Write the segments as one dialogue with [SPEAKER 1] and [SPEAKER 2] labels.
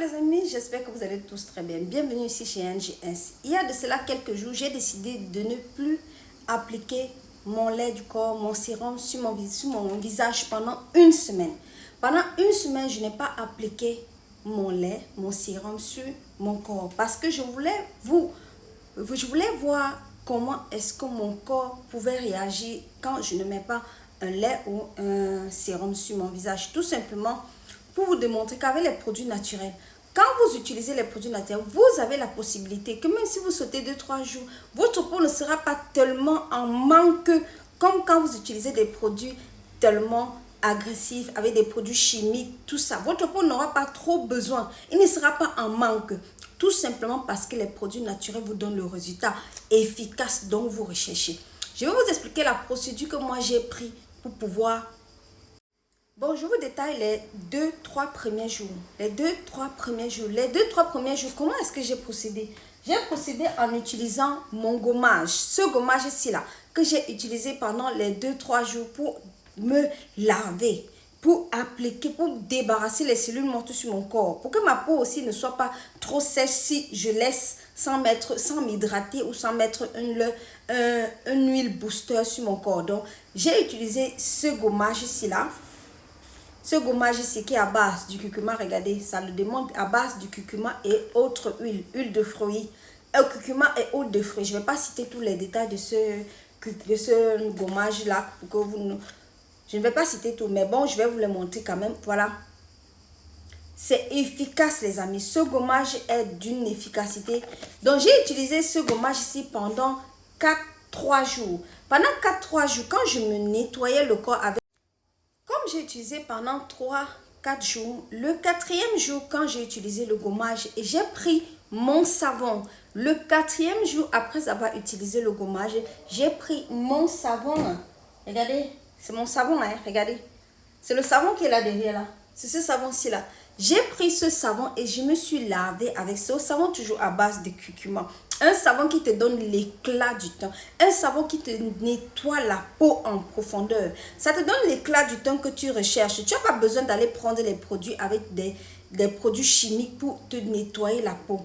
[SPEAKER 1] les amis, j'espère que vous allez tous très bien. Bienvenue ici chez NGS. Il y a de cela quelques jours, j'ai décidé de ne plus appliquer mon lait du corps, mon sérum sur mon visage pendant une semaine. Pendant une semaine, je n'ai pas appliqué mon lait, mon sérum sur mon corps parce que je voulais voir comment est-ce que mon corps pouvait réagir quand je ne mets pas un lait ou un sérum sur mon visage. Tout simplement pour vous démontrer qu'avec les produits naturels, quand vous utilisez les produits naturels, vous avez la possibilité que même si vous sautez 2-3 jours, votre peau ne sera pas tellement en manque comme quand vous utilisez des produits tellement agressifs, avec des produits chimiques, tout ça. Votre peau n'aura pas trop besoin. Il ne sera pas en manque. Tout simplement parce que les produits naturels vous donnent le résultat efficace dont vous recherchez. Je vais vous expliquer la procédure que moi j'ai pris pour pouvoir... Bon, je vous détaille les 2-3 premiers jours. Les 2-3 premiers jours, comment est-ce que j'ai procédé? J'ai procédé en utilisant mon gommage. Ce gommage-ci là, que j'ai utilisé pendant les 2-3 jours pour me laver, pour appliquer, pour débarrasser les cellules mortes sur mon corps, pour que ma peau aussi ne soit pas trop sèche si je laisse sans m'hydrater ou sans mettre une huile booster sur mon corps. Donc, j'ai utilisé ce gommage-ci là. Ce gommage ici qui est à base du curcuma, regardez, ça le démontre, à base du curcuma et autre huile de fruits. Curcuma et huile de fruits. Je ne vais pas citer tous les détails de ce gommage là. Je ne vais pas citer tout, mais bon, je vais vous le montrer quand même. Voilà. C'est efficace les amis. Ce gommage est d'une efficacité. Donc j'ai utilisé ce gommage ici pendant 4-3 jours. Pendant 4-3 jours, quand je me nettoyais le corps avec... Comme j'ai utilisé pendant 3-4 jours, le 4e jour, quand j'ai utilisé le gommage, j'ai pris mon savon. Le 4e jour, après avoir utilisé le gommage, j'ai pris mon savon. Regardez, c'est mon savon, hein, regardez. C'est le savon qui est là derrière, là. C'est ce savon-ci, là. J'ai pris ce savon et je me suis lavé avec ce savon toujours à base de curcuma. Un savon qui te donne l'éclat du teint. Un savon qui te nettoie la peau en profondeur. Ça te donne l'éclat du teint que tu recherches. Tu n'as pas besoin d'aller prendre les produits avec des produits chimiques pour te nettoyer la peau.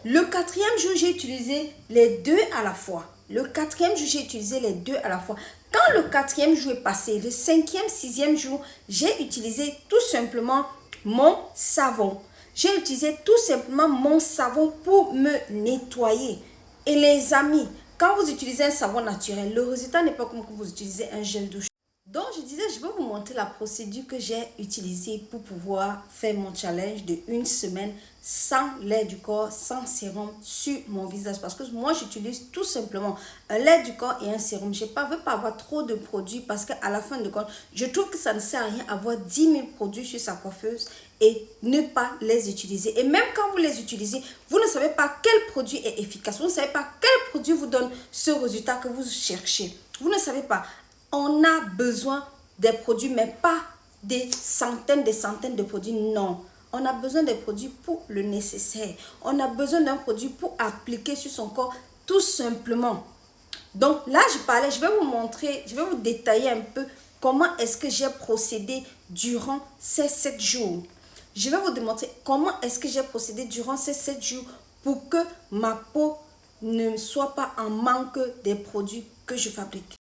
[SPEAKER 1] Le 4e jour, j'ai utilisé les deux à la fois. Le 4e jour, j'ai utilisé les deux à la fois. Quand le 4e jour est passé, le 5e, 6e jour, j'ai utilisé tout simplement mon savon. J'ai utilisé tout simplement mon savon pour me nettoyer. Et les amis, quand vous utilisez un savon naturel, le résultat n'est pas comme quand vous utilisez un gel douche. Donc, je disais, je vais vous montrer la procédure que j'ai utilisée pour pouvoir faire mon challenge de une semaine sans lait du corps, sans sérum sur mon visage. Parce que moi, j'utilise tout simplement un lait du corps et un sérum. Je ne veux pas avoir trop de produits parce qu'à la fin de compte, je trouve que ça ne sert à rien d'avoir 10 000 produits sur sa coiffeuse et ne pas les utiliser. Et même quand vous les utilisez, vous ne savez pas quel produit est efficace. Vous ne savez pas quel produit vous donne ce résultat que vous cherchez. Vous ne savez pas. On a besoin des produits, mais pas des centaines de produits. Non, on a besoin des produits pour le nécessaire. On a besoin d'un produit pour appliquer sur son corps, tout simplement. Donc là, je vais vous montrer, je vais vous détailler un peu comment est-ce que j'ai procédé durant ces 7 jours. Je vais vous démontrer comment est-ce que j'ai procédé durant ces 7 jours pour que ma peau ne soit pas en manque des produits que je fabrique.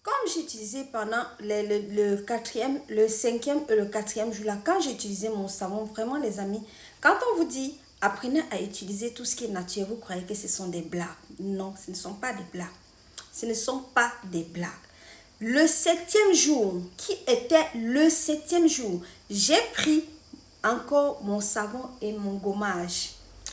[SPEAKER 1] Comme j'ai utilisé pendant le 4e, le 5e et le 4e jour là, quand j'ai utilisé mon savon, vraiment les amis, quand on vous dit apprenez à utiliser tout ce qui est naturel, vous croyez que ce sont des blagues. Non, ce ne sont pas des blagues. Ce ne sont pas des blagues. Le 7e jour, qui était le 7e jour, j'ai pris encore mon savon et mon gommage.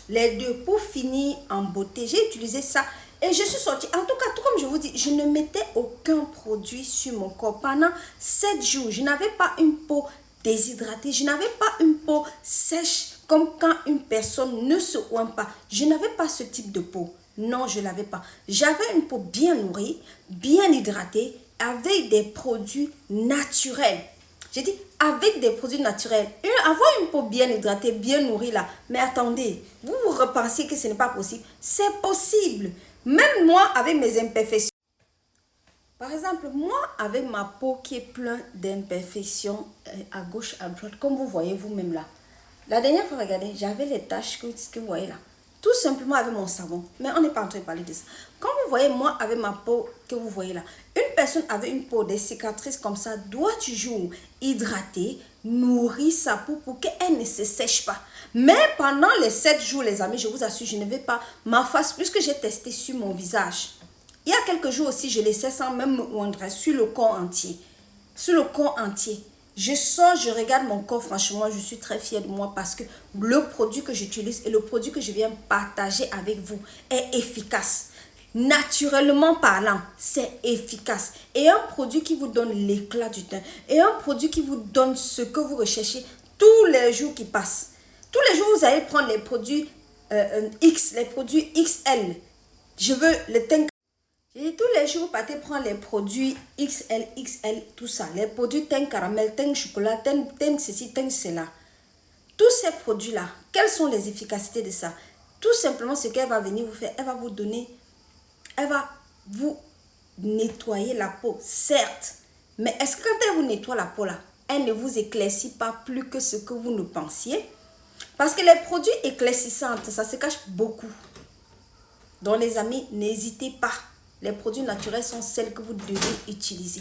[SPEAKER 1] Les deux pour finir en beauté. J'ai utilisé ça. Et je suis sortie, en tout cas, tout comme je vous dis, je ne mettais aucun produit sur mon corps. Pendant 7 jours, je n'avais pas une peau déshydratée, je n'avais pas une peau sèche comme quand une personne ne se oint pas. Je n'avais pas ce type de peau. Non, je ne l'avais pas. J'avais une peau bien nourrie, bien hydratée, avec des produits naturels. J'ai dit avec des produits naturels. Avoir une peau bien hydratée, bien nourrie là. Mais attendez, vous vous repensez que ce n'est pas possible. C'est possible. Même moi, avec mes imperfections. Par exemple, moi, avec ma peau qui est pleine d'imperfections à gauche, à droite, comme vous voyez vous-même là. La dernière fois, regardez, j'avais les taches que vous voyez là. Tout simplement avec mon savon. Mais on n'est pas en train de parler de ça. Quand vous voyez moi avec ma peau que vous voyez là, une personne avec une peau, des cicatrices comme ça, doit toujours hydrater, nourrir sa peau pour qu'elle ne se sèche pas. Mais pendant les 7 jours, les amis, je vous assure, je ne vais pas ma face, puisque j'ai testé sur mon visage. Il y a quelques jours aussi, je laissais sans même me oindre sur le corps entier. Sur le corps entier. Je sors, je regarde mon corps, franchement, je suis très fière de moi parce que le produit que j'utilise et le produit que je viens partager avec vous est efficace. Naturellement parlant, c'est efficace. Et un produit qui vous donne l'éclat du teint. Et un produit qui vous donne ce que vous recherchez tous les jours qui passent. Tous les jours, vous allez prendre les produits X, les produits XL. Je veux le teint. Et tous les jours, partez prendre les produits XL, XL, tout ça. Les produits teint caramel, teint chocolat, teint ceci, teint cela. Tous ces produits-là, quelles sont les efficacités de ça? Tout simplement, ce qu'elle va venir vous faire, elle va vous donner, elle va vous nettoyer la peau, certes. Mais est-ce que quand elle vous nettoie la peau là, elle ne vous éclaircit pas plus que ce que vous ne pensiez? Parce que les produits éclaircissants, ça se cache beaucoup. Donc les amis, n'hésitez pas. Les produits naturels sont celles que vous devez utiliser.